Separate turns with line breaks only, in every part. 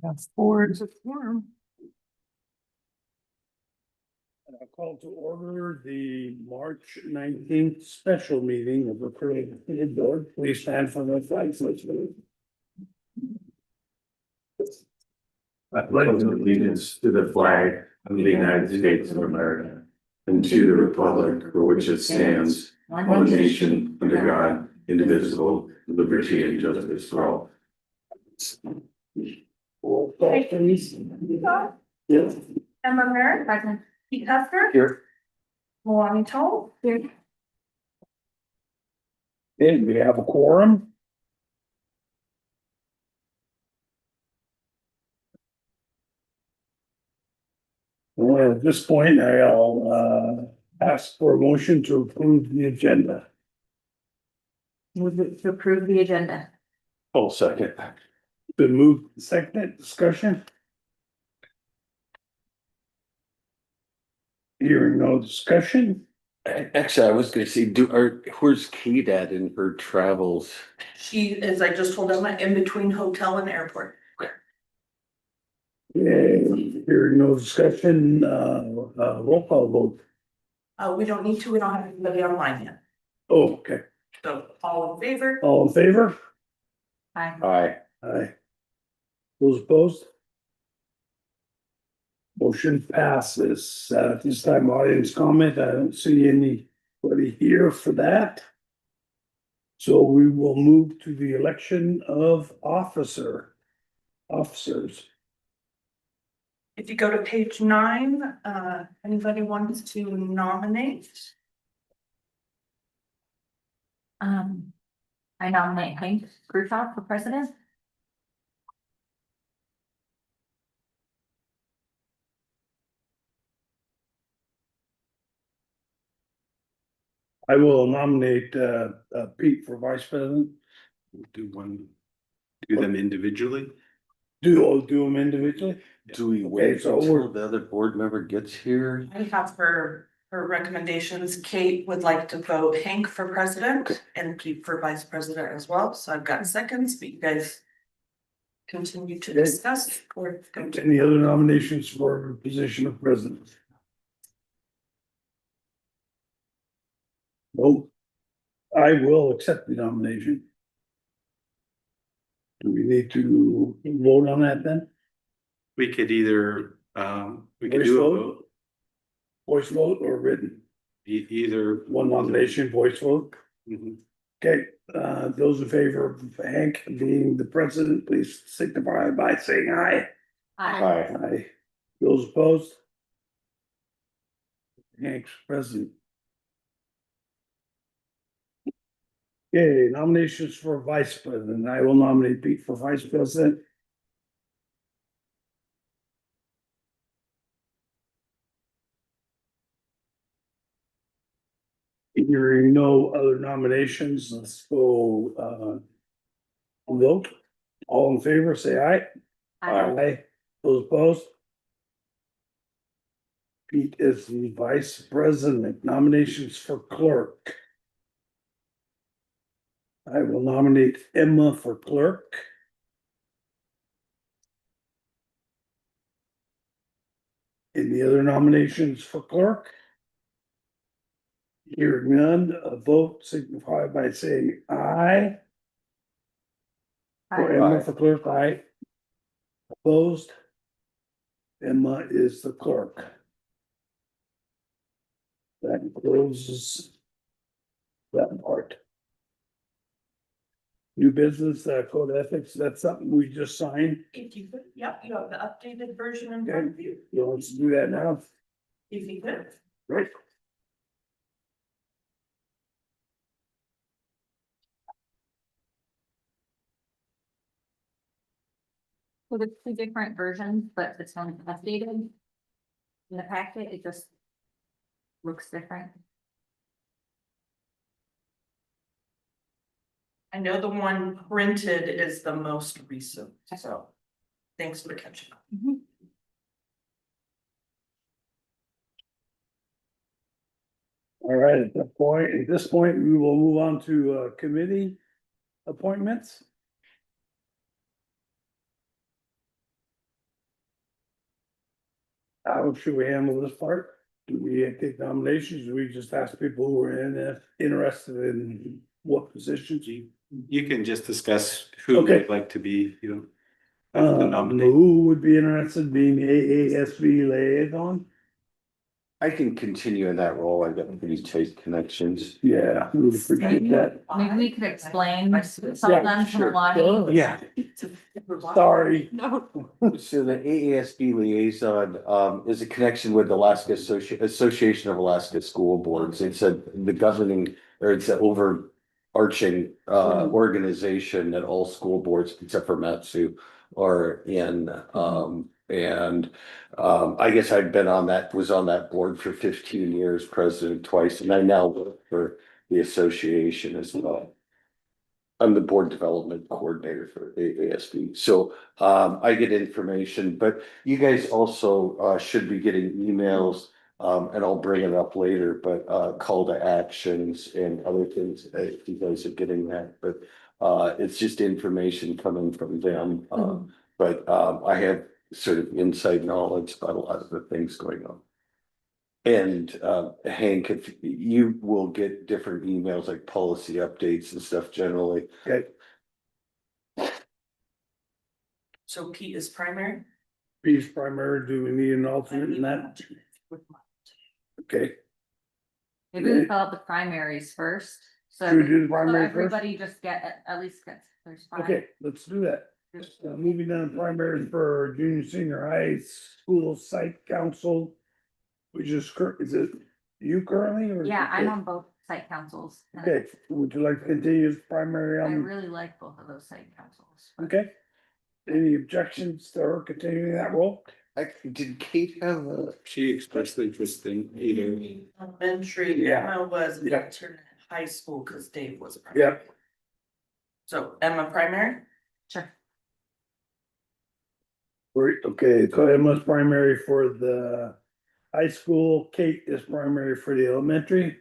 That's four to four.
I'll call to order the March 19th special meeting of the Current Board. Please stand for the flag salute.
I pledge allegiance to the flag of the United States of America and to the republic for which it stands, one nation under God, indivisible, with liberty and justice for all.
Roll call, please. Yes.
Emma Merritt, present. Pete Husker,
Here.
Malani Toll, here.
And we have a quorum. Well, at this point, I'll ask for a motion to approve the agenda.
Move it to approve the agenda.
Oh, second.
Been moved, second, discussion. Hearing no discussion.
Actually, I was gonna say, where's Kate at in her travels?
She is, I just told Emma, in between hotel and airport.
Yeah, hearing no discussion, roll call vote.
We don't need to, we don't have anybody online yet.
Oh, okay.
So all in favor?
All in favor?
Aye.
Aye.
Aye. Those opposed? Motion passes. At this time, audience comment, I don't see anybody here for that. So we will move to the election of officers.
If you go to page 9, anybody wants to nominate?
I nominate Hank Grushoff for president.
I will nominate Pete for vice president.
Do them individually?
Do them individually?
Do we wait
so
until the other board member gets here?
I have her recommendations. Kate would like to vote Hank for president and Pete for vice president as well. So I've got seconds, but you guys continue to discuss or.
Any other nominations for position of president? Nope. I will accept the nomination. Do we need to vote on that then?
We could either, we could
Voice
do a
vote?
vote,
Voice vote or written?
either.
One nomination, voice vote.
Mhm.
Okay, those in favor of Hank being the president, please signify by saying aye.
Aye.
Aye. Those opposed? Hank's president. Okay, nominations for vice president. I will nominate Pete for vice president. Hearing no other nominations, let's go vote. All in favor, say aye. Aye. Those opposed? Pete is the vice president. Nominations for clerk. I will nominate Emma for clerk. Any other nominations for clerk? Hearing none, a vote signify by saying aye. For Emma for clerk, aye. Opposed? Emma is the clerk. That closes that part. New business, code of ethics, that's something we just signed.
If you could, yep, you have the updated version in front of you.
You want us to do that now?
If you could.
Right.
So there's two different versions, but this one's updated. In the packet, it just looks different.
I know the one printed is the most recent, so thanks for catching up.
All right, at this point, we will move on to committee appointments. How should we handle this part? Do we take nominations? Do we just ask people who are interested in what positions?
You can just discuss who
Okay.
would like to be, have to nominate.
Who would be interested in being the AASB liaison?
I can continue in that role. I've got pretty tight connections.
Yeah, we would appreciate that.
Maybe we could explain some of them to
sure.
Lonnie.
Yeah,
Sorry.
No.
so the AASB liaison is a connection with Alaska Association of Alaska School Boards. It's the governing, or it's an overarching organization that all school boards except for Matsu are in. I guess I've been was on that board for 15 years, president twice, and I now work for the association as well. I'm the board development coordinator for AASB. So I get information, but you guys also should be getting emails, and I'll bring it up later, but call to actions and other things, if you guys are getting that, but it's just information coming from them. But I have sort of inside knowledge about a lot of the things going on. And Hank, if you will get different emails like policy updates and stuff generally.
Okay,
So Pete is primary.
Pete's primary, do we need an alternate in that? Okay,
Maybe we fill out the primaries first, so
should we do the
so
primary first?
everybody just at least gets, there's five.
Okay, let's do that. Moving on to primary for junior, senior high school site council. Which is it you currently or?
Yeah, I'm on both site councils. and
Okay, would you like to continue as primary
I
on?
really like both of those site councils. but-
Okay. Any objections to her continuing that role?
Did Kate have
She expressed interest in either.
Elementary,
Yeah.
Emma was an
Yeah.
alternate in high school because Dave was a primary.
Yep.
So Emma primary,
Sure.
Great, okay, so Emma's primary for the high school, Kate is primary for the elementary.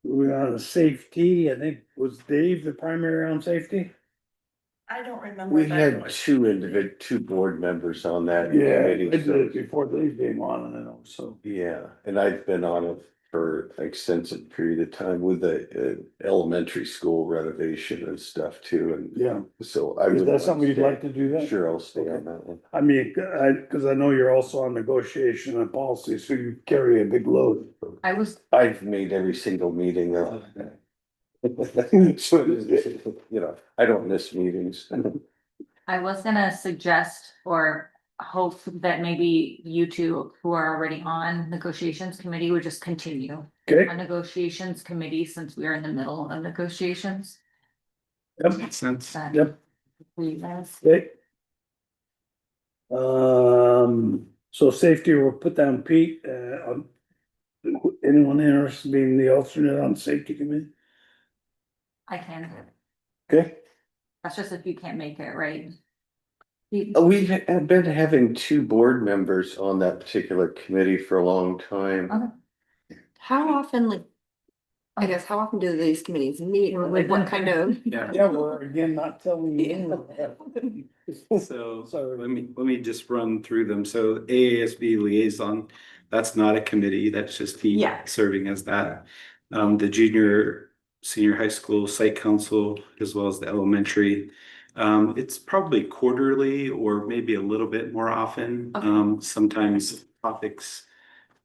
Moving on to safety, I think was Dave the primary on safety?
I don't remember.
We
that.
had two board members on that.
Yeah, I
committee,
did
so-
it before Dave came on, and then so.
Yeah, and I've been on it for an extensive period of time with the elementary school renovation and stuff too, and
Yeah,
so I
is
would.
that something you'd like to do that?
Sure, I'll stay on that one.
I mean, cause I know you're also on negotiation and policy, so you carry a big load.
I was,
I've made every single meeting though. So, I don't miss meetings.
I was gonna suggest or hope that maybe you two who are already on negotiations committee would just continue
Okay,
on negotiations committee since we are in the middle of negotiations.
yep,
Makes sense.
Then
yep,
we guys-
okay. So safety, we'll put down Pete, anyone interested in being the alternate on safety committee?
I can,
Okay,
that's just if you can't make it, right?
We've been having two board members on that particular committee for a long time.
Okay.
How often, like, I guess, how often do these committees meet, or like what kind of?
Yeah.
yeah, we're again not telling you.
So
Sorry.
let me just run through them. So AASB liaison, that's not a committee, that's just me
Yeah.
serving as that. The junior, senior high school site council, as well as the elementary. It's probably quarterly or maybe a little bit more often.
Okay.
Sometimes topics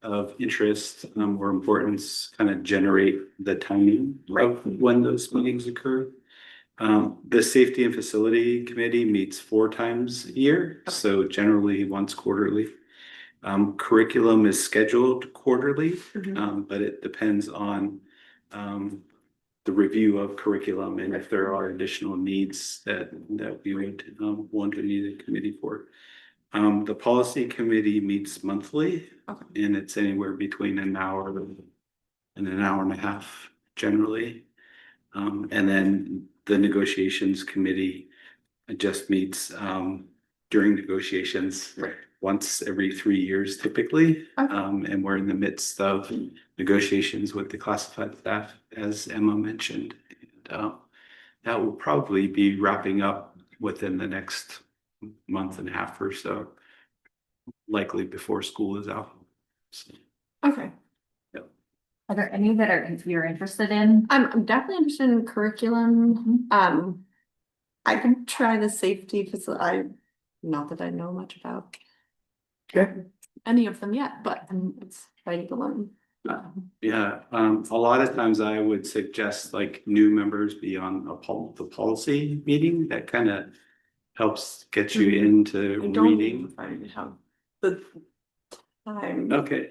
of interest or importance kind of generate the timing of when those meetings occur. The Safety and Facility Committee meets 4 times a year, so generally once quarterly. Curriculum is scheduled quarterly, but it depends on the review of curriculum and if there are additional needs that we would want to need a committee for. The Policy Committee meets monthly,
Okay.
and it's anywhere between an hour and an hour and a half generally. And then the Negotiations Committee just meets during negotiations once every 3 years typically.
Okay.
And we're in the midst of negotiations with the classified staff, as Emma mentioned. And that will probably be wrapping up within the next month and a half or so. likely before school is out. So,
Okay.
Are there any that you're interested in?
I'm definitely interested in curriculum. I can try the safety facility. Not that I know much about.
Okay.
Any of them yet, but it's ready to learn.
Yeah, a lot of times I would suggest like new members be on the policy meeting. That kind of helps get you
Mhm.
into
I don't
reading.
find have the time.
Okay,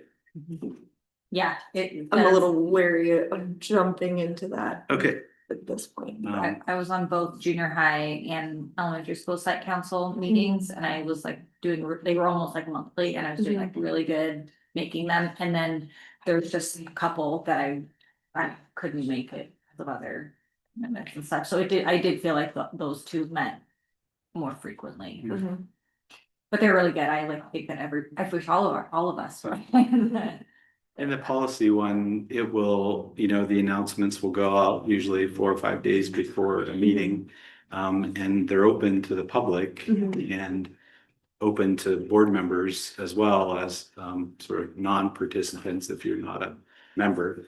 Yeah,
I'm a
does.
little wary of jumping into that
okay.
at this point.
I was on both junior high and elementary school site council meetings and I was like they were almost like monthly and I was doing like really good making them. And then there's just a couple that I couldn't make it because of other commitments and such. So I did feel like those two met more frequently,
Mhm.
but they're really good. I like think that I wish all of us were.
In the policy one, it will, the announcements will go out usually 4 or 5 days before a meeting. And they're open to the public and open to board members as well as sort of non-participants if you're not a member.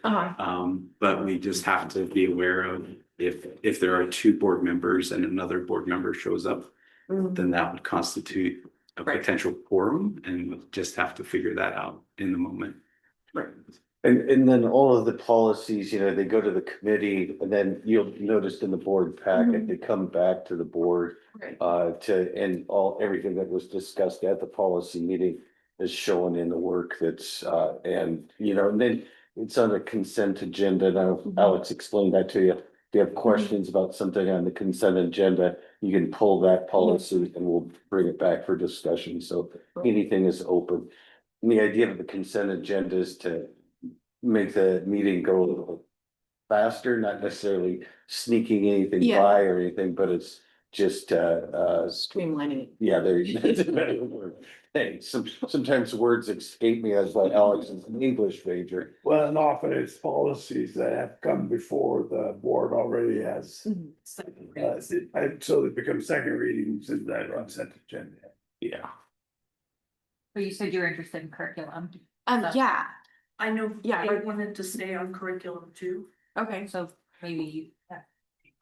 But we just have to be aware of if there are 2 board members and another board member shows up, then that would constitute a
Right.
potential quorum and we'll just have to figure that out in the moment.
Right.
And then all of the policies, they go to the committee and then you'll notice in the board packet, they come back to the board.
Right.
And everything that was discussed at the policy meeting is shown in the work that's, and then it's on a consent agenda. Now, Alex explained that to you. If you have questions about something on the consent agenda, you can pull that policy and we'll bring it back for discussion. So anything is open. And the idea of the consent agenda is to make the meeting go a little faster, not necessarily sneaking anything
Yeah.
by or anything, but it's just,
Streamlining it.
yeah, that's a better word. Hey, sometimes words escape me as like Alex is an English major.
Well, and often it's policies that have come before the board already has. So they become second readings in that consent agenda.
Yeah.
But you said you were interested in curriculum.
Yeah,
I know,
Yeah.
I wanted to stay on curriculum too.
okay.
So maybe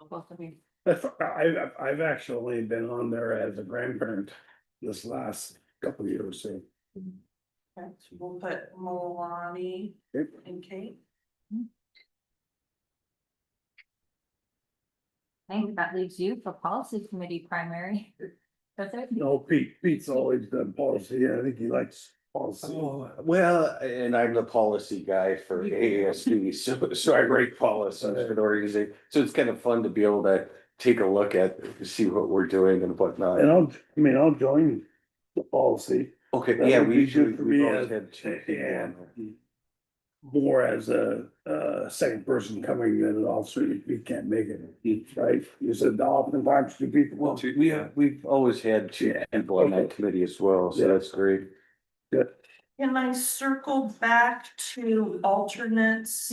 both of you.
I've actually been on there as a grandparent this last couple of years, so.
Okay, so we'll put Milani
Yep.
and Kate.
I think that leaves you for policy committee primary. That's it.
No, Pete's always done policy, I think he likes policy.
Oh, well, and I'm the policy guy for AASD, so I write policies for the organization. So it's kind of fun to be able to take a look at, see what we're doing and whatnot.
And I'll join the policy.
Okay,
That
yeah,
would
we
be
usually,
good for
we've
me
always
as-
had 2 people on there.
More as a second person coming than an officer, you can't make it, right? You said oftentimes 2 people.
Well, we've always had 2
Yeah.
people on that committee as well, so
Yeah.
that's great.
Good,
Can I circle back to alternates?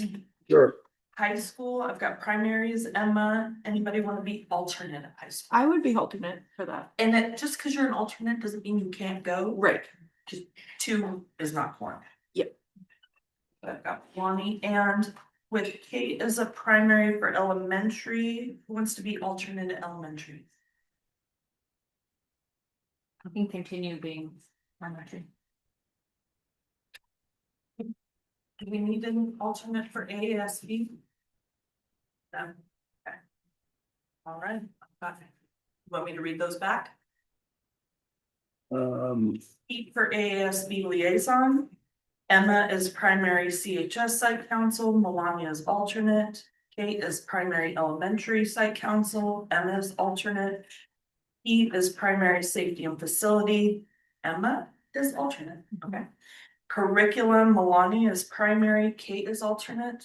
sure.
High school, I've got primaries, Emma, anybody want to be alternate at high school?
I would be alternate for that.
And it, just because you're an alternate doesn't mean you can't go,
Right.
2 is not quorum.
Yep.
I've got Lonnie, and with Kate as a primary for elementary, who wants to be alternate at elementary?
I can continue being elementary.
Do we need an alternate for AASB? No, okay. All right, got it. Want me to read those back? Pete for AASB liaison. Emma is primary CHS site council, Melania is alternate. Kate is primary elementary site council, Emma is alternate. Pete is primary safety and facility, Emma is alternate, okay. Curriculum, Melania is primary, Kate is alternate.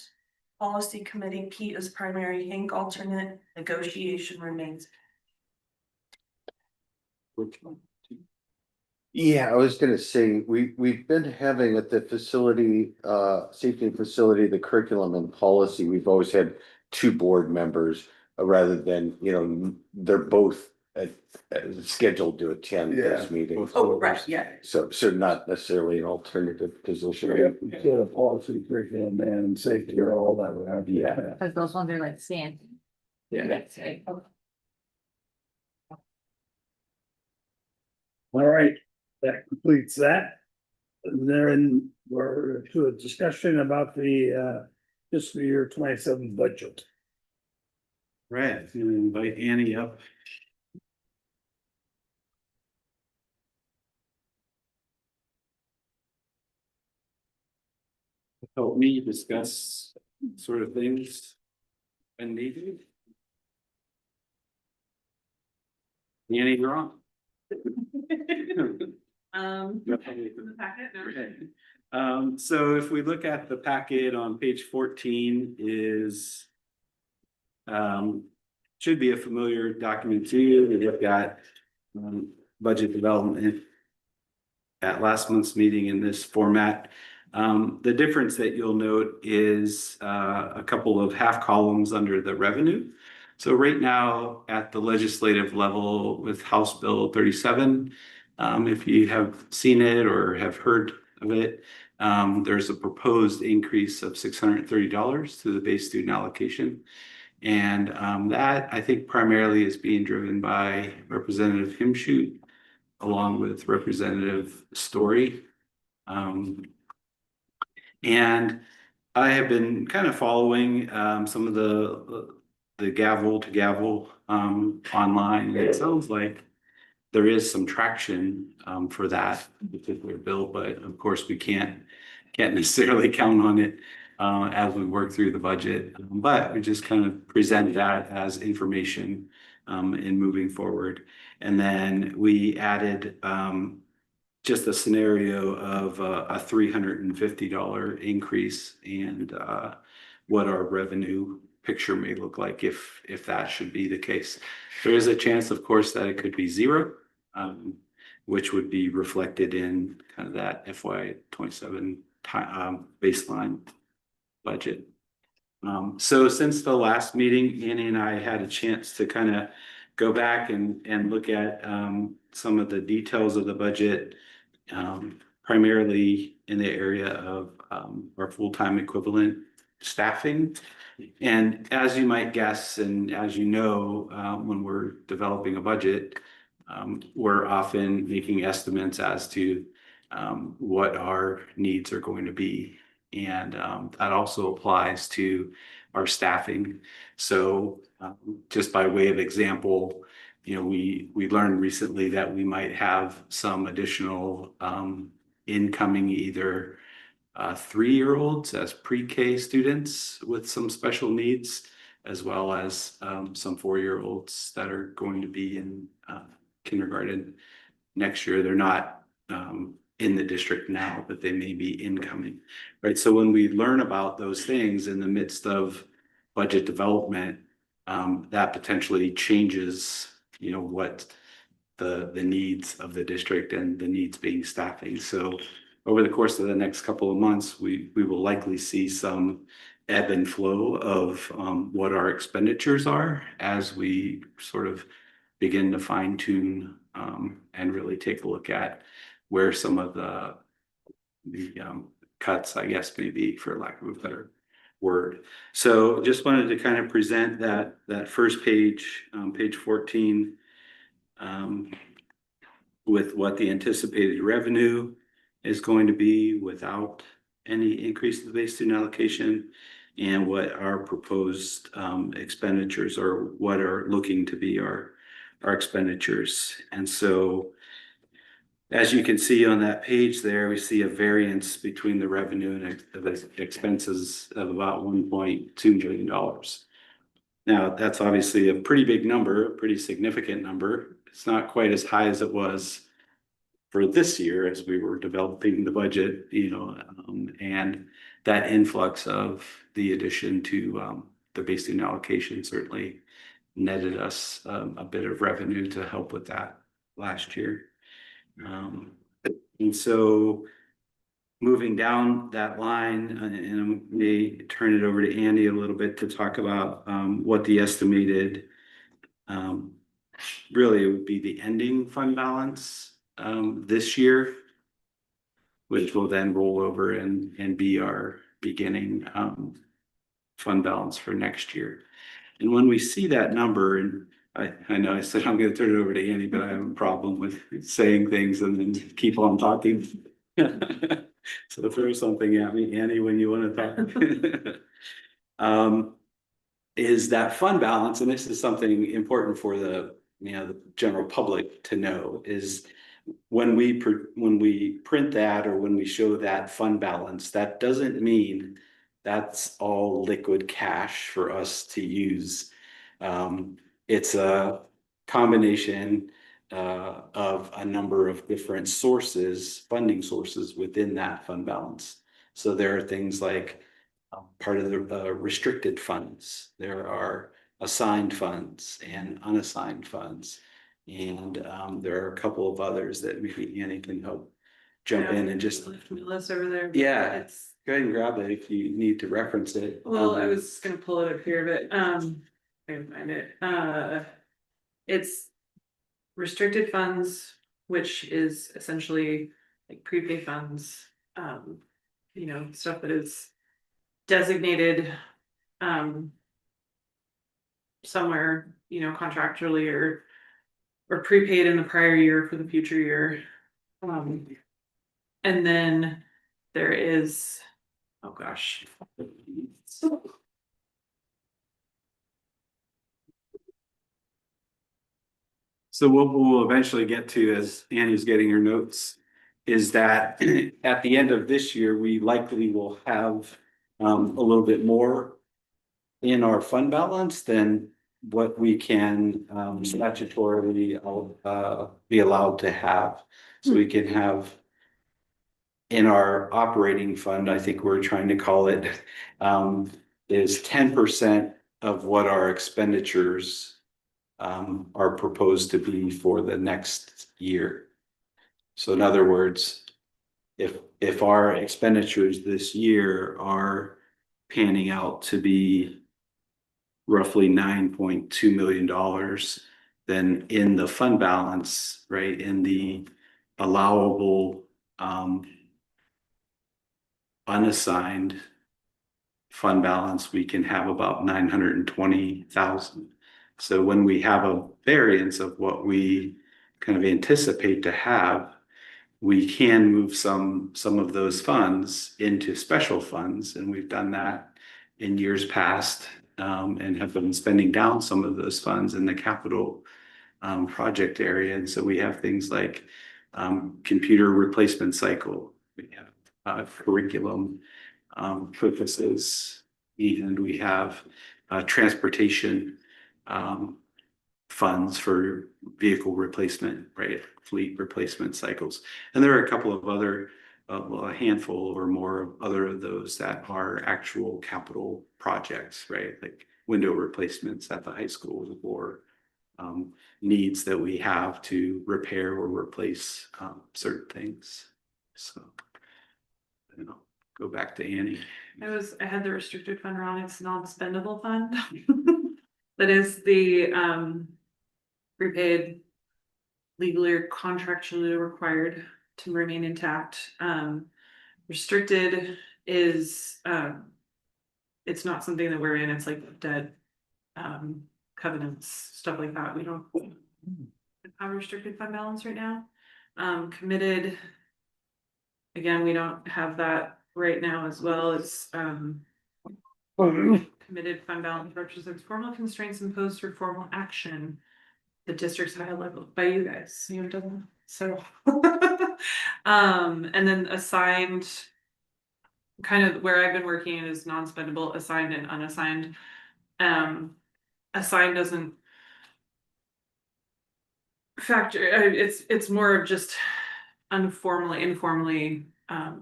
Policy committee, Pete is primary, Hank alternate, negotiation remains.
Yeah, I was gonna say, we've been having at the facility, safety and facility, the curriculum and policy, we've always had 2 board members. Rather than, they're both scheduled to attend this meeting.
Oh, right, yeah.
So not necessarily an alternative position.
Sort of policy, curriculum, and safety or all that. would have to-
Yeah.
Cause those ones are like sand.
Yeah.
All right, that completes that. And then we're to a discussion about the fiscal year 27 budget.
Right, I'm gonna invite Annie up. Help me discuss sort of things when needed. Annie, you're on.
The packet, no?
So if we look at the packet on page 14 is. Should be a familiar document to you. We looked at budget development at last month's meeting in this format. The difference that you'll note is a couple of half columns under the revenue. So right now at the legislative level with House Bill 37, if you have seen it or have heard of it, there's a proposed increase of $630 to the base student allocation. And that I think primarily is being driven by Representative Himshoot along with Representative Story. And I have been kind of following some of the gavel to gavel online. And it sounds like there is some traction for that particular bill, but of course we can't necessarily count on it as we work through the budget. But we just kind of present that as information in moving forward. And then we added just a scenario of a $350 increase and what our revenue picture may look like if that should be the case. There is a chance, of course, that it could be zero, which would be reflected in kind of that FY27 baseline budget. So since the last meeting, Annie and I had a chance to kind of go back and look at some of the details of the budget, primarily in the area of our full-time equivalent staffing. And as you might guess, and as you know, when we're developing a budget, we're often making estimates as to what our needs are going to be. And that also applies to our staffing. So just by way of example, you know, we learned recently that we might have some additional incoming either 3-year-olds as pre-K students with some special needs, as well as some 4-year-olds that are going to be in kindergarten next year. They're not in the district now, but they may be incoming, right? So when we learn about those things in the midst of budget development, that potentially changes, you know, what the needs of the district and the needs being staffing. So over the course of the next couple of months, we will likely see some ebb and flow of what our expenditures are as we sort of begin to fine tune and really take a look at where some of the cuts, I guess, maybe, for lack of a better word. So just wanted to kind of present that first page, page 14, with what the anticipated revenue is going to be without any increase in the base student allocation, and what our proposed expenditures or what are looking to be our expenditures. And so as you can see on that page there, we see a variance between the revenue and the expenses of about $1.2 million. Now, that's obviously a pretty big number, a pretty significant number. It's not quite as high as it was for this year as we were developing the budget, you know, and that influx of the addition to the base student allocation certainly netted us a bit of revenue to help with that last year. And so moving down that line, and I may turn it over to Andy a little bit to talk about what the estimated really it would be the ending fund balance this year, which will then roll over and be our beginning fund balance for next year. And when we see that number, and I know I said I'm gonna turn it over to Annie, but I have a problem with saying things and then keep on talking. So throw something at me, Annie, when you wanna talk. Is that fund balance, and this is something important for the, the general public to know, is when we print that or when we show that fund balance, that doesn't mean that's all liquid cash for us to use. It's a combination of a number of different sources, funding sources within that fund balance. So there are things like part of the restricted funds. There are assigned funds and unassigned funds. And there are a couple of others that maybe Annie can help jump in and just.
List over there.
Yeah.
It's-
Go ahead and grab it if you need to reference it.
Well, I was gonna pull it up here, but I can find it. It's restricted funds, which is essentially like prepaid funds. Stuff that is designated somewhere, contractually or prepaid in the prior year for the future year. And then there is, oh gosh.
So what we'll eventually get to, as Annie's getting her notes, is that at the end of this year, we likely will have a little bit more in our fund balance than what we can statutorily be allowed to have. So we can have in our operating fund, I think we're trying to call it, is 10% of what our expenditures are proposed to be for the next year. So in other words, if our expenditures this year are panning out to be roughly $9.2 million, then in the fund balance, right, in the allowable unassigned fund balance, we can have about 920,000. So when we have a variance of what we kind of anticipate to have, we can move some of those funds into special funds, and we've done that in years past, and have been spending down some of those funds in the capital project area. And so we have things like computer replacement cycle, we have curriculum purposes, and we have transportation funds for vehicle replacement, right? Fleet replacement cycles. And there are a couple of other, well, a handful or more of other of those that are actual capital projects, right? Like window replacements at the high school or needs that we have to repair or replace certain things. So, go back to Annie.
I had the restricted fund wrong. It's non-spendable fund. That is the prepaid, legally or contractually required to remain intact. Restricted is it's not something that we're in. It's like debt covenants, stuff like that. We don't have a restricted fund balance right now. Committed, again, we don't have that right now as well. It's committed fund balance represents formal constraints imposed through formal action. The district's high level by you guys. You haven't done that. So and then assigned, kind of where I've been working is non-spendable, assigned and unassigned. Assigned doesn't factor, it's more of just informally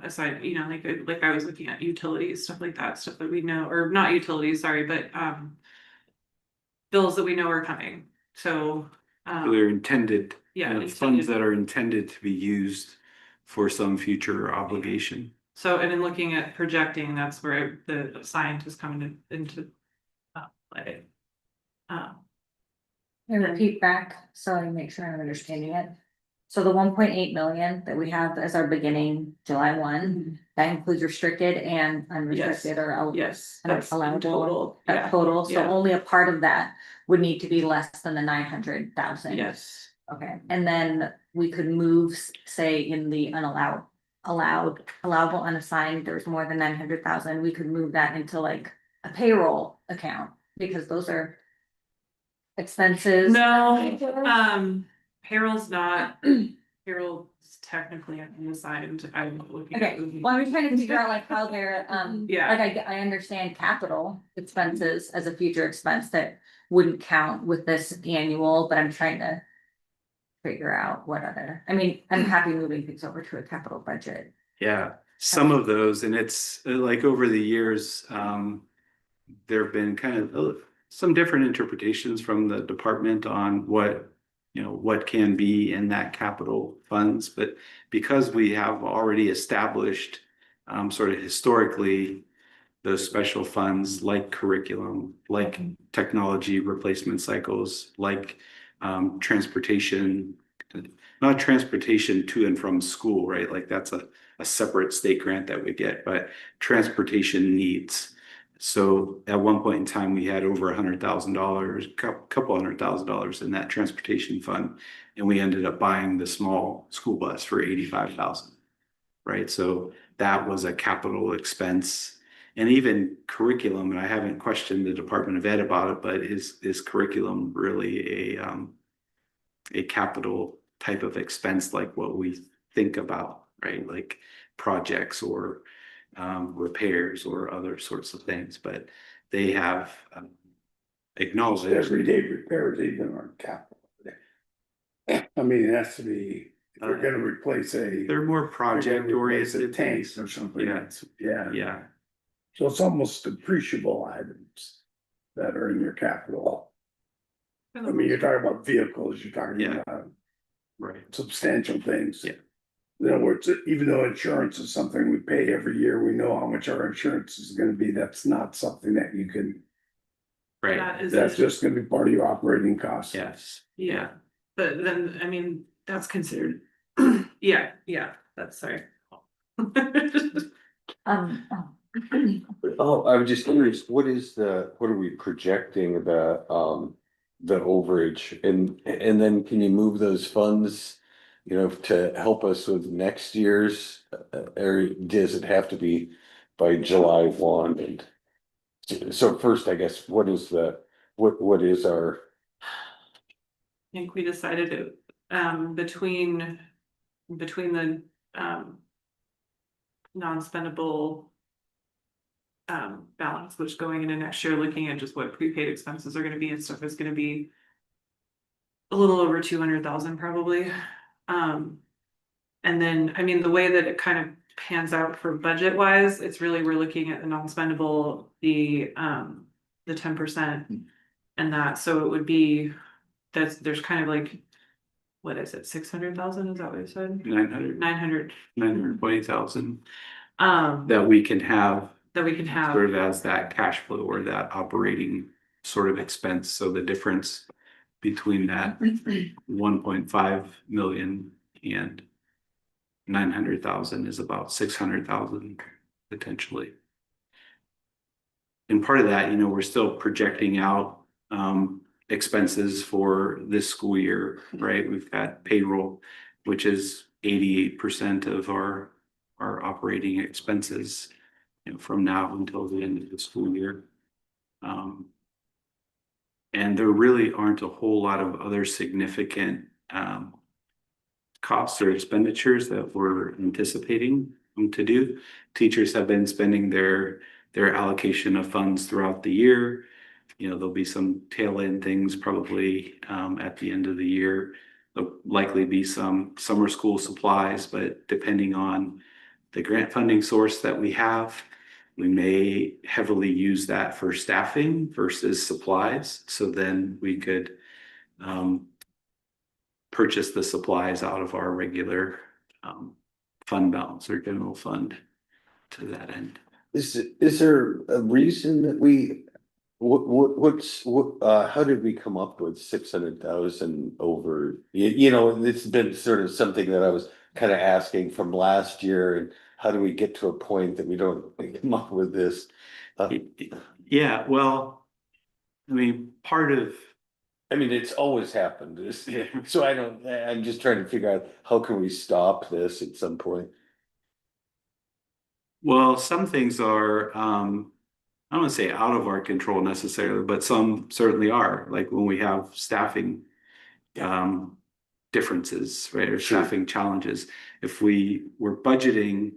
assigned, like I was looking at utilities, stuff like that, stuff that we know, or not utilities, sorry, but bills that we know are coming. So
They're intended,
yeah,
funds that are intended to be used for some future obligation.
So, and in looking at projecting, that's where the scientists coming into play.
And repeat back, so I make sure I'm understanding it. So the 1.8 million that we have as our beginning July 1, that includes restricted and unrestricted or
Yes,
and
that's
allowed
total,
that
yeah,
total, so
yeah.
only a part of that would need to be less than the 900,000.
yes.
Okay, and then we could move, say, in the allowable unassigned, there's more than 900,000, we could move that into like a payroll account, because those are expenses.
No, payroll's not, payroll's technically unassigned, I'm looking at.
Okay, well, I'm trying to figure out like how they're,
Yeah.
like I understand capital expenses as a future expense that wouldn't count with this annual, but I'm trying to figure out what other, I mean, I'm happy moving things over to a capital budget.
Yeah, some of those, and it's like over the years, there have been kind of some different interpretations from the department on what, you know, what can be in that capital funds, but because we have already established, sort of historically, those special funds like curriculum, like technology replacement cycles, like transportation, not transportation to and from school, right? Like that's a separate state grant that we get, but transportation needs. So at one point in time, we had over $100,000, couple $100,000 in that transportation fund, and we ended up buying the small school bus for 85,000, right? So that was a capital expense. And even curriculum, and I haven't questioned the Department of Ed about it, but is curriculum really a capital type of expense like what we think about, right? Like projects or repairs or other sorts of things, but they have acknowledged it.
Everyday repairs even on capital. I mean, it has to be, if you're gonna replace a.
They're more project oriented
Tanks or something.
Yeah.
Yeah,
Yeah,
so it's almost depreciable items that are in your capital. I mean, you're talking about vehicles, you're talking
Yeah.
about
right.
substantial things.
Yeah.
In other words, even though insurance is something we pay every year, we know how much our insurance is gonna be, that's not something that you can,
Right.
That is.
that's just gonna be part of your operating costs.
Yes.
Yeah, but then, I mean, that's considered, yeah, that's, sorry.
Oh.
Oh, I was just curious, what are we projecting the overage? And then can you move those funds, you know, to help us with next year's, or does it have to be by July 1? And so first, I guess, what is our,
I think we decided it, between the, non-spendable. Balance, which going into next year, looking at just what prepaid expenses are gonna be and stuff is gonna be. A little over 200,000 probably, and then, I mean, the way that it kind of pans out for budget wise, it's really, we're looking at the non-spendable, the 10%. And that, so it would be, there's kind of like, what is it, 600,000, is that what you said?
900,
900,
920,000
that
that we can have
we can have.
sort of as that cash flow or that operating sort of expense. So the difference between that 1.5 million and 900,000 is about 600,000 potentially. And part of that, you know, we're still projecting out expenses for this school year, right? We've got payroll, which is 88% of our operating expenses, you know, from now until the end of the school year. And there really aren't a whole lot of other significant costs or expenditures that we're anticipating to do. Teachers have been spending their allocation of funds throughout the year. You know, there'll be some tail end things probably at the end of the year. There'll likely be some summer school supplies, but depending on the grant funding source that we have, we may heavily use that for staffing versus supplies. So then we could purchase the supplies out of our regular fund balance or general fund to that end.
is there a reason that we how did we come up with 600,000 over? You know, it's been sort of something that I was kind of asking from last year, and how do we get to a point that we don't come up with this?
Yeah, well, I mean, part of,
I mean, it's always happened, so I'm just trying to figure out how can we stop this at some point?
well, some things are, I don't want to say out of our control necessarily, but some certainly are, like when we have staffing um differences, right, or staffing challenges. If we were budgeting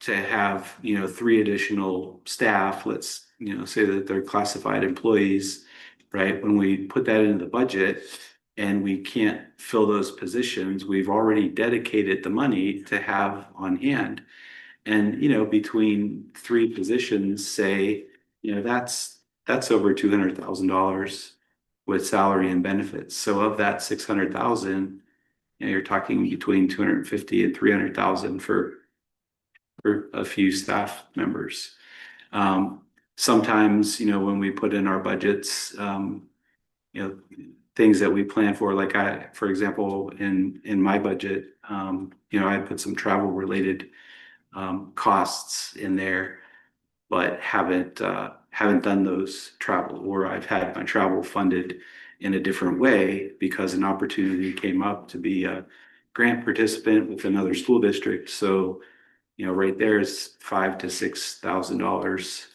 to have, 3 additional staff, let's, say that they're classified employees, right? When we put that into the budget and we can't fill those positions, we've already dedicated the money to have on hand. And, between 3 positions, say, that's over $200,000 with salary and benefits. So of that 600,000, you're talking between 250 and 300,000 for a few staff members. Sometimes, when we put in our budgets, things that we plan for, like for example, in my budget, I put some travel related costs in there, but haven't done those travel, or I've had my travel funded in a different way because an opportunity came up to be a grant participant with another school district. So, right there is $5,000 to $6,000.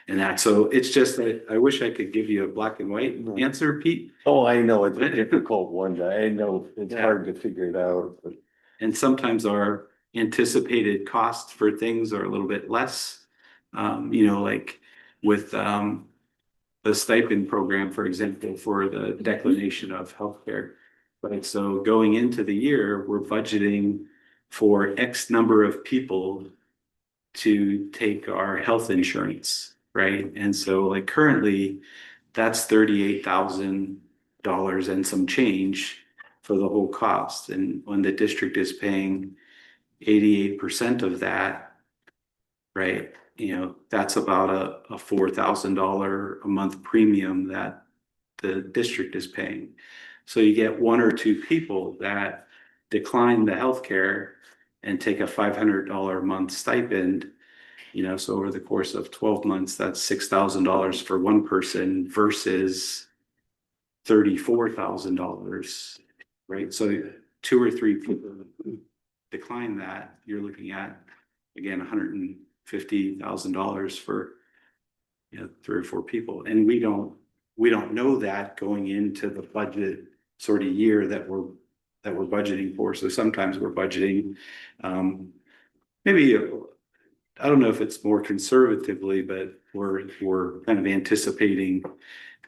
And that, so it's just that I wish I could give you a black and white answer, Pete.
Oh, I know, it's a difficult one, I know, it's hard to figure it out, but.
And sometimes our anticipated costs for things are a little bit less. Like with the stipend program, for example, for the declination of healthcare. Right, so going into the year, we're budgeting for X number of people to take our health insurance, right? And so like currently, that's $38,000 and some change for the whole cost. And when the district is paying 88% of that, right? That's about a $4,000 a month premium that the district is paying. So you get 1 or 2 people that decline the healthcare and take a $500 a month stipend. So over the course of 12 months, that's $6,000 for one person versus $34,000, right? So 2 or 3 people decline that, you're looking at, again, $150,000 for 3 or 4 people. And we don't know that going into the budget sort of year that we're budgeting for. So sometimes we're budgeting maybe I don't know if it's more conservatively, but we're kind of anticipating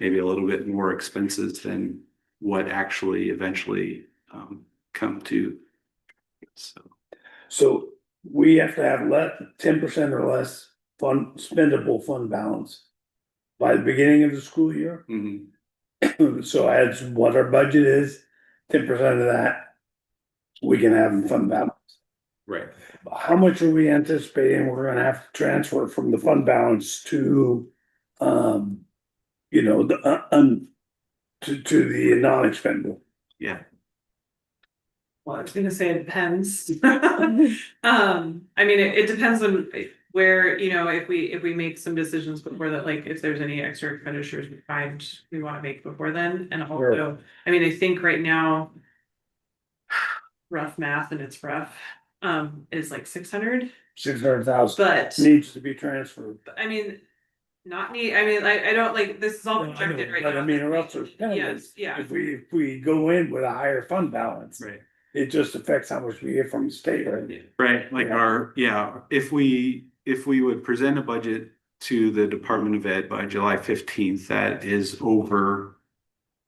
maybe a little bit more expenses than what actually eventually come to.
So we have to have 10% or less spendable fund balance by the beginning of the school year. So as what our budget is, 10% of that, we can have in fund balance.
Right.
How much are we anticipating we're gonna have to transfer from the fund balance to, to the non-expendable?
Yeah.
Well, I was gonna say it depends. I mean, it depends on where, if we make some decisions before that, like if there's any extra expenditures we wanna make before then, and also, I mean, I think right now. Rough math, and it's rough, is like 600.
600,000
But
needs to be transferred.
I mean, not need, I mean, I don't like, this is all projected right now.
But I mean, or else there's penalties.
Yes, yeah.
If we go in with a higher fund balance.
Right.
It just affects how much we get from the state, right?
Right, like if we would present a budget to the Department of Ed by July 15th, that is over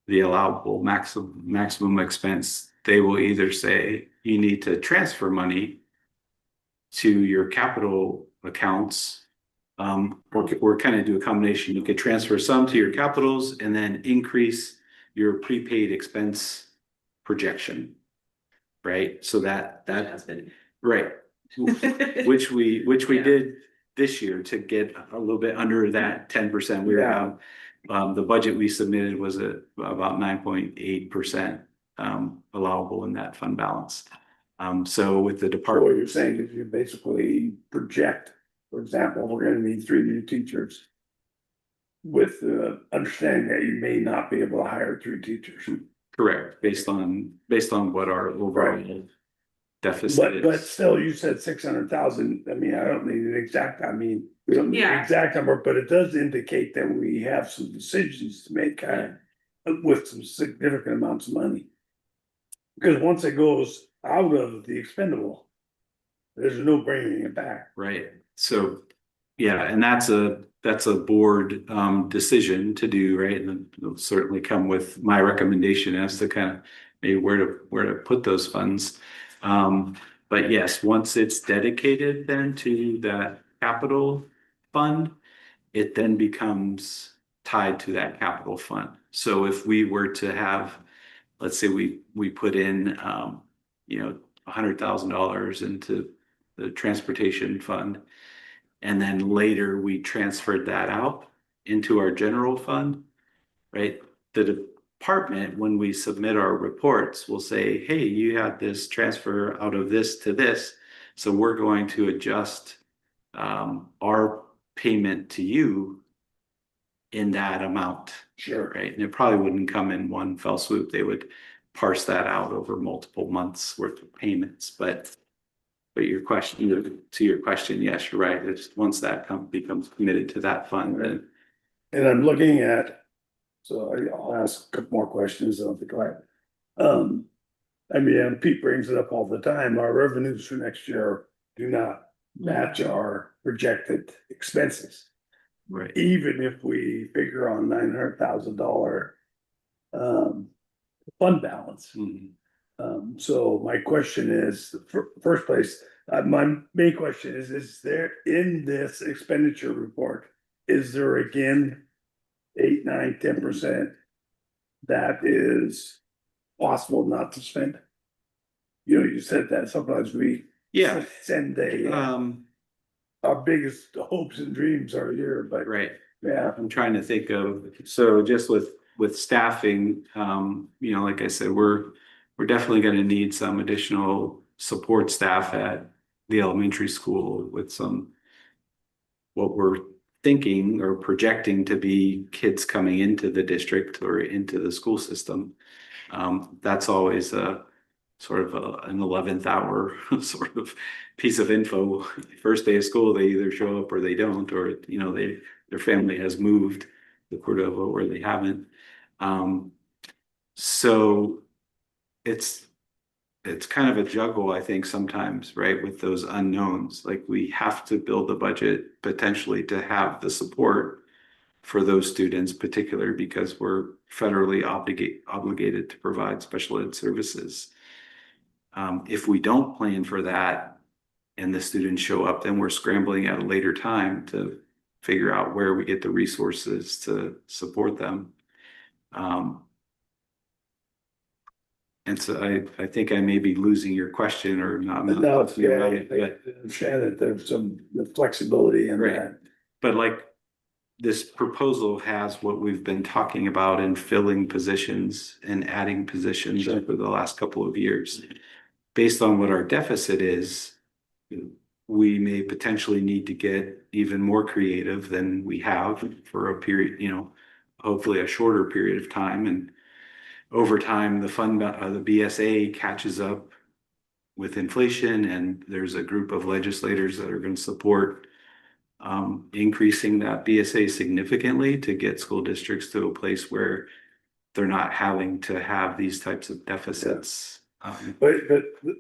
the allowable maximum expense, they will either say you need to transfer money to your capital accounts, or kind of do a combination. You could transfer some to your capitals and then increase your prepaid expense projection. Right, so that has been right, which we did this year to get a little bit under that 10%. We were,
Yeah.
the budget we submitted was at about 9.8% allowable in that fund balance. So with the
So what
department.
you're saying is you basically project, for example, we're gonna need 3 new teachers. With the understanding that you may not be able to hire 3 teachers.
Correct, based on what our overall deficit
But
is.
still, you said 600,000, I mean, I don't need an exact, I mean, we don't need an
Yeah.
exact number, but it does indicate that we have some decisions to make, with some significant amounts of money. Because once it goes out of the expendable, there's no bringing it back.
Right, so, yeah, and that's a board decision to do, right? And it'll certainly come with my recommendation as to kind of maybe where to put those funds. But yes, once it's dedicated then to that capital fund, it then becomes tied to that capital fund. So if we were to have, let's say we put in $100,000 into the transportation fund, and then later we transferred that out into our general fund, right? The department, when we submit our reports, will say, hey, you had this transfer out of this to this, so we're going to adjust our payment to you in that amount.
Sure.
Right, and it probably wouldn't come in one fell swoop. They would parse that out over multiple months worth of payments, but your question, to your question, yes, you're right. It's once that becomes committed to that fund, then.
And I'm looking at, so I'll ask a couple more questions, I'll be quiet. I mean, and Pete brings it up all the time, our revenues for next year do not match our projected expenses.
Right.
Even if we figure on $900,000 fund balance.
Mhm.
So my question is, first place, my main question is there in this expenditure report, is there again 8, 9, 10% that is possible not to spend? You know, you said that sometimes we
Yeah,
send our biggest hopes and dreams are here, but
right.
yeah.
I'm trying to think of, so just with staffing, like I said, we're definitely gonna need some additional support staff at the elementary school with some what we're thinking or projecting to be kids coming into the district or into the school system. That's always a sort of an 11th hour sort of piece of info. First day of school, they either show up or they don't, or their family has moved to Cordova or they haven't. So it's kind of a juggle, I think, sometimes, right, with those unknowns. Like we have to build the budget potentially to have the support for those students, particularly because we're federally obligated to provide special ed services. If we don't plan for that and the students show up, then we're scrambling at a later time to figure out where we get the resources to support them. And so I think I may be losing your question or not.
No, it's, yeah, I understand that there's some flexibility in
Right.
that.
But like this proposal has what we've been talking about in filling positions and adding positions
Sure.
over the last couple of years. Based on what our deficit is, we may potentially need to get even more creative than we have for a period, hopefully a shorter period of time. And over time, the BSA catches up with inflation, and there's a group of legislators that are going to support increasing that BSA significantly to get school districts to a place where they're not having to have these types of deficits.
But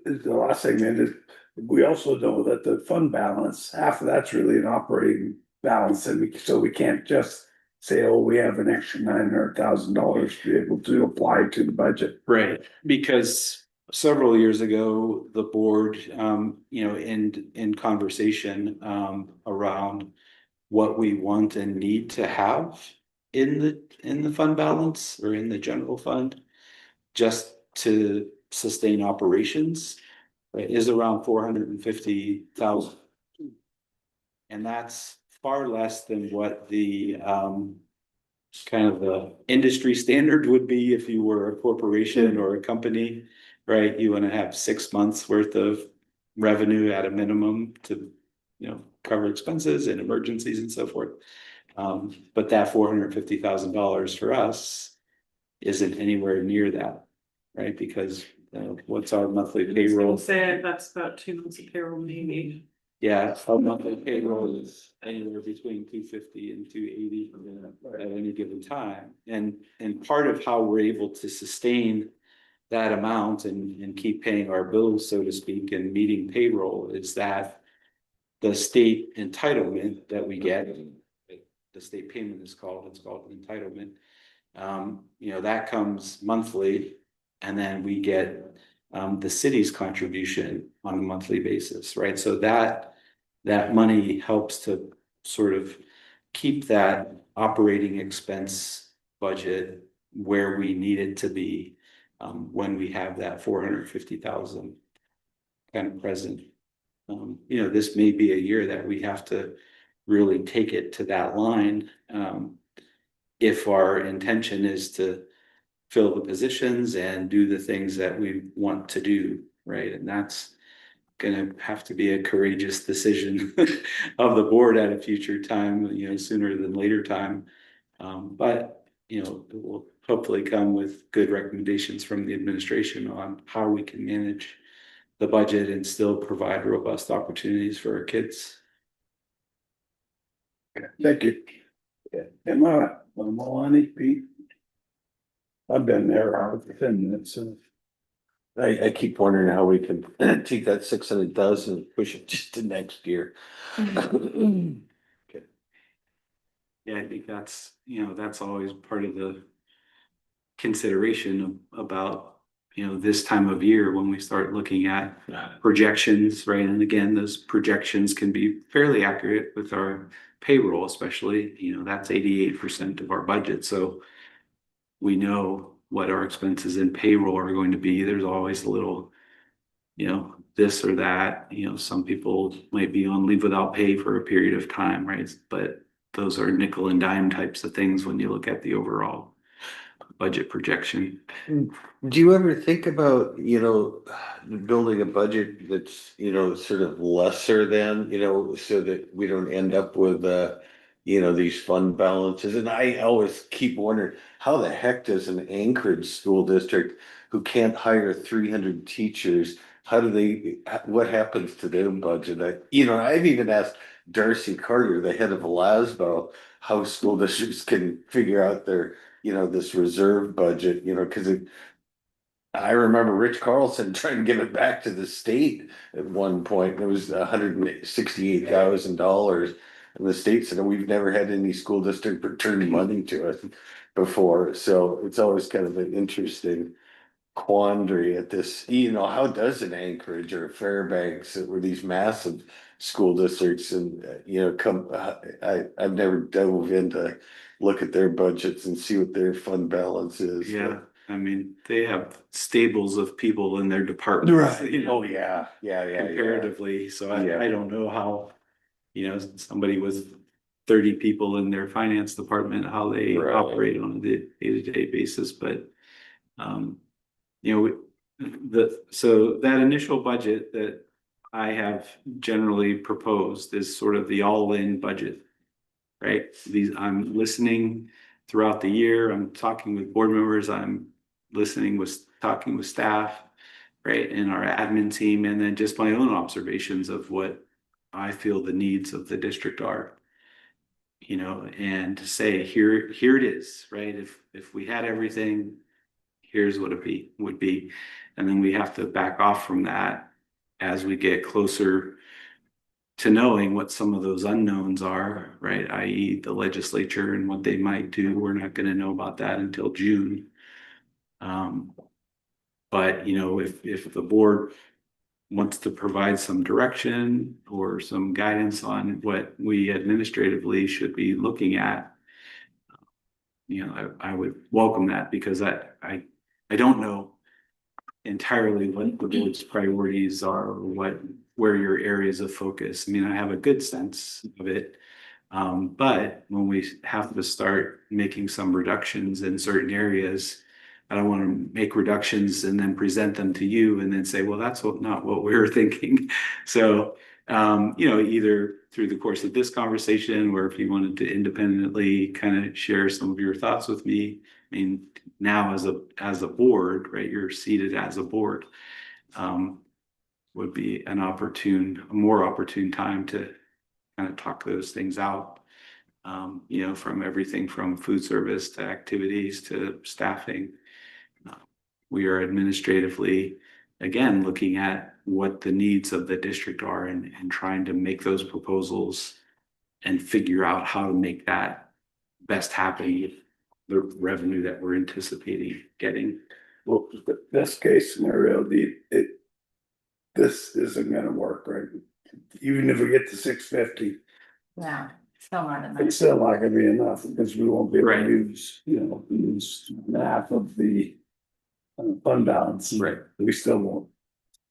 the last thing then is, we also know that the fund balance, half of that's really an operating balance, and so we can't just say, oh, we have an extra $900,000 to be able to apply to the budget.
Right, because several years ago, the board, in conversation around what we want and need to have in the fund balance or in the general fund, just to sustain operations, right, is around 450,000. And that's far less than what the kind of the industry standard would be if you were a corporation or a company, right? You want to have 6 months worth of revenue at a minimum to, cover expenses and emergencies and so forth. But that $450,000 for us isn't anywhere near that, right? Because what's our monthly payroll?
Say that's about 2 months of payroll maybe.
Yeah, our monthly payroll is anywhere between 250 and 280 at any given time. And part of how we're able to sustain that amount and keep paying our bills, so to speak, and meeting payroll is that the state entitlement that we get, the state payment is called, it's called entitlement. That comes monthly, and then we get the city's contribution on a monthly basis, right? So that money helps to sort of keep that operating expense budget where we need it to be when we have that 450,000 kind of present. This may be a year that we have to really take it to that line. If our intention is to fill the positions and do the things that we want to do, right? And that's gonna have to be a courageous decision of the board at a future time, sooner than later time. But it will hopefully come with good recommendations from the administration on how we can manage the budget and still provide robust opportunities for our kids.
Thank you. Emma, Malani, Pete. I've been there for 10 minutes, so.
I keep wondering how we can take that 600,000 and push it just to next year.
Yeah, I think that's always part of the consideration about, this time of year when we start looking at projections, right? And again, those projections can be fairly accurate with our payroll, especially, that's 88% of our budget. So we know what our expenses in payroll are going to be. There's always a little, this or that, some people might be on leave without pay for a period of time, right? But those are nickel and dime types of things when you look at the overall budget projection.
Do you ever think about, building a budget that's, sort of lesser than, so that we don't end up with, these fund balances? And I always keep wondering, how the heck does an Anchorage school district who can't hire 300 teachers, what happens to their budget? I've even asked Darcy Carter, the head of Lasbo, how school districts can figure out their, this reserve budget, because I remember Rich Carlson trying to give it back to the state at one point, and it was $168,000. And the state said, we've never had any school district return money to us before. So it's always kind of an interesting quandary at this, how does an Anchorage or Fairbanks, or these massive school districts, and I've never dove into look at their budgets and see what their fund balance is.
Yeah, I mean, they have stables of people in their departments.
Oh, yeah.
Comparatively, so
Yeah.
I don't know how, somebody with 30 people in their finance department, how they
Right.
operate on a day-to-day basis, but so that initial budget that I have generally proposed is sort of the all-in budget, right? I'm listening throughout the year, I'm talking with board members, I'm talking with staff, right? And our admin team, and then just my own observations of what I feel the needs of the district are. And to say, here it is, right? If we had everything, here's what it would be. And then we have to back off from that as we get closer to knowing what some of those unknowns are, right? i.e. the legislature and what they might do. We're not going to know about that until June. But if the board wants to provide some direction or some guidance on what we administratively should be looking at, I would welcome that, because I don't know entirely what the board's priorities are, or where your areas of focus. I mean, I have a good sense of it. But when we have to start making some reductions in certain areas, I don't want to make reductions and then present them to you and then say, well, that's not what we were thinking. So, either through the course of this conversation, or if you wanted to independently kind of share some of your thoughts with me. I mean, now as a board, right, you're seated as a board, would be a more opportune time to kind of talk those things out. From everything from food service to activities to staffing. We are administratively, again, looking at what the needs of the district are and trying to make those proposals and figure out how to make that best happen with the revenue that we're anticipating getting.
Well, the best case scenario, this isn't gonna work, right? Even if we get to 650,
Yeah, still not enough.
it's still not gonna be enough because we won't be able
Right.
to use half of the fund balance.
Right.
We still won't.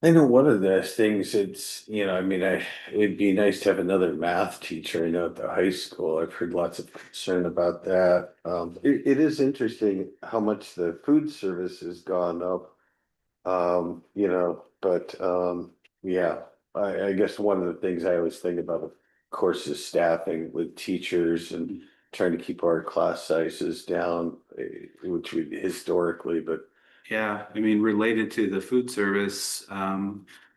I know one of the things it's, it'd be nice to have another math teacher, at the high school. I've heard lots of concern about that. It is interesting how much the food service has gone up. Yeah, I guess one of the things I always think about, of course, is staffing with teachers and trying to keep our class sizes down, which we historically, but
Yeah, I mean, related to the food service,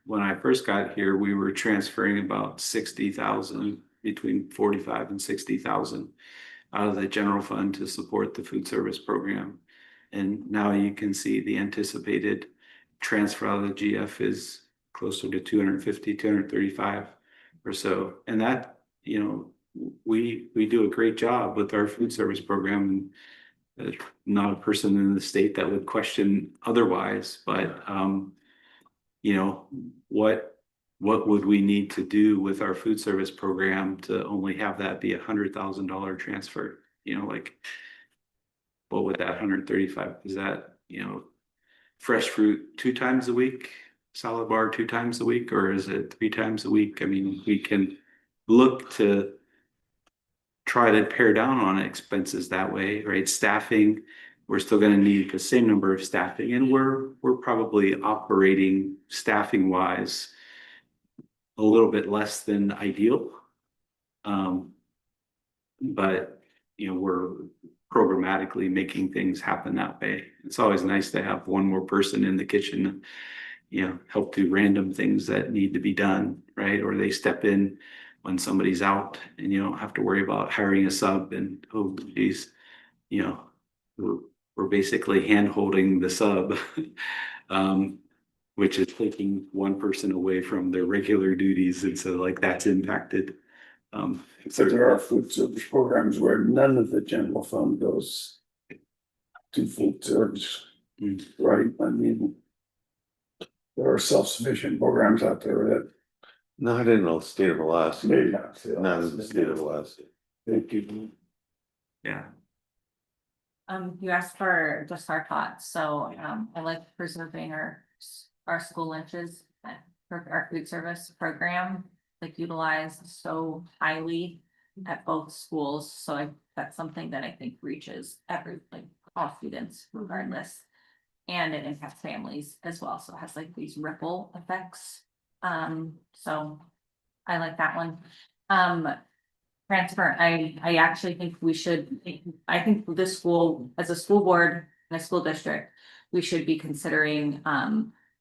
when I first got here, we were transferring about 60,000, between 45 and 60,000 out of the general fund to support the food service program. And now you can see the anticipated transfer out of the GF is closer to 250, 235 or so. And that, we do a great job with our food service program. There's not a person in the state that would question otherwise, but what would we need to do with our food service program to only have that be $100,000 transfer? What would that 135, is that, fresh fruit 2 times a week, salad bar 2 times a week, or is it 3 times a week? I mean, we can look to try to pare down on expenses that way, right? Staffing, we're still going to need the same number of staffing, and we're probably operating staffing wise a little bit less than ideal. But we're programmatically making things happen that way. It's always nice to have one more person in the kitchen, help do random things that need to be done, right? Or they step in when somebody's out and you don't have to worry about hiring a sub and, oh, geez, we're basically hand holding the sub, which is taking one person away from their regular duties. And so that's impacted.
So there are food service programs where none of the general fund goes to food service, right? I mean, there are self-sufficient programs out there that
not in the state of Alaska.
maybe not.
Not in the state of Alaska.
Thank you.
Yeah.
You asked for just our thoughts, so I like preserving our school lunches for our food service program, utilized so highly at both schools. So that's something that I think reaches all students regardless. And it impacts families as well. So it has these ripple effects. So I like that one. Transfer, I actually think I think this school, as a school board and a school district, we should be considering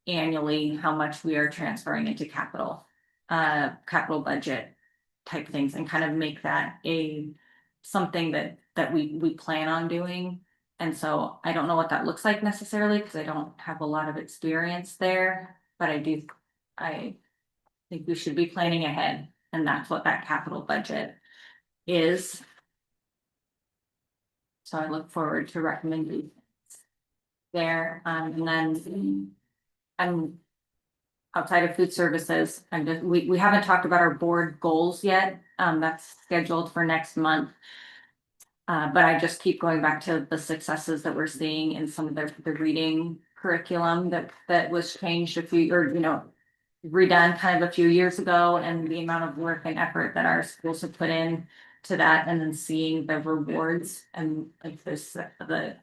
annually how much we are transferring into capital budget type things, and kind of make that something that we plan on doing. And so I don't know what that looks like necessarily, because I don't have a lot of experience there, but I think we should be planning ahead, and that's what that capital budget is. So I look forward to recommending there. And then I'm outside of food services, we haven't talked about our board goals yet. That's scheduled for next month. But I just keep going back to the successes that we're seeing in some of the reading curriculum that was changed redone kind of a few years ago, and the amount of work and effort that our schools have put in to that, and then seeing the rewards and like this, the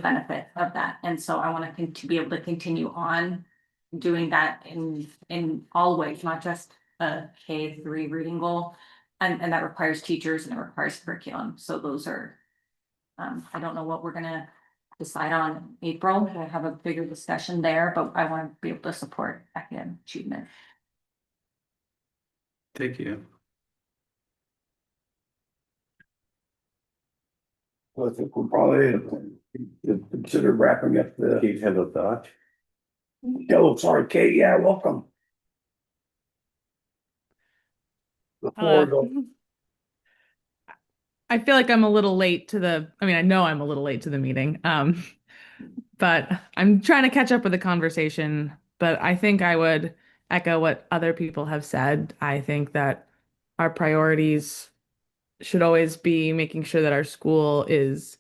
benefit of that. And so I want to be able to continue on doing that in all ways, not just a K-3 reading goal. And that requires teachers and it requires curriculum. So those are, I don't know what we're gonna decide on in April. We'll have a bigger discussion there, but I want to be able to support academic achievement.
Thank you.
I think we're probably consider wrapping up the,
Keith had a thought.
oh, sorry, Kate, yeah, welcome. The floor goes.
I feel like I'm a little late to I mean, I know I'm a little late to the meeting. But I'm trying to catch up with the conversation, but I think I would echo what other people have said. I think that our priorities should always be making sure that our school is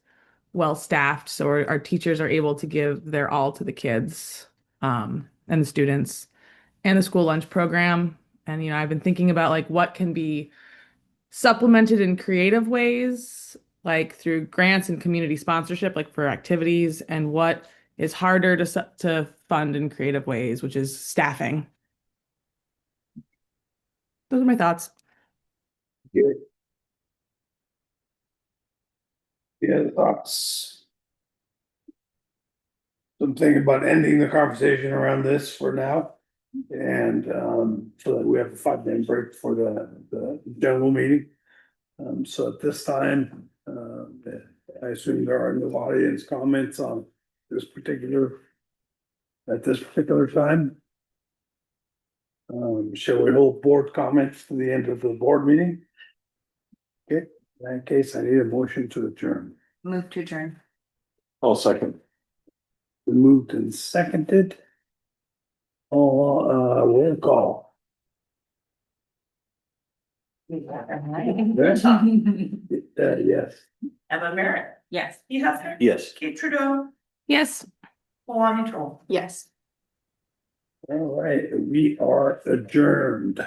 well staffed so our teachers are able to give their all to the kids and the students and the school lunch program. And I've been thinking about like what can be supplemented in creative ways, like through grants and community sponsorship, like for activities, and what is harder to fund in creative ways, which is staffing. Those are my thoughts.
Good. Yeah, thoughts. I'm thinking about ending the conversation around this for now. And so that we have a 5-minute break for the general meeting. So at this time, I assume there are no audience comments on this at this particular time. Shall we hold board comments to the end of the board meeting? Okay, in that case, I need a motion to adjourn.
Move to adjourn.
I'll second.
Been moved and seconded. Roll call. Yes. Yes.
Emma Merritt,
Yes.
Steve Huffner,
Yes.
Kate Trudeau,
Yes.
Lonnie Troll.
Yes.
All right, we are adjourned.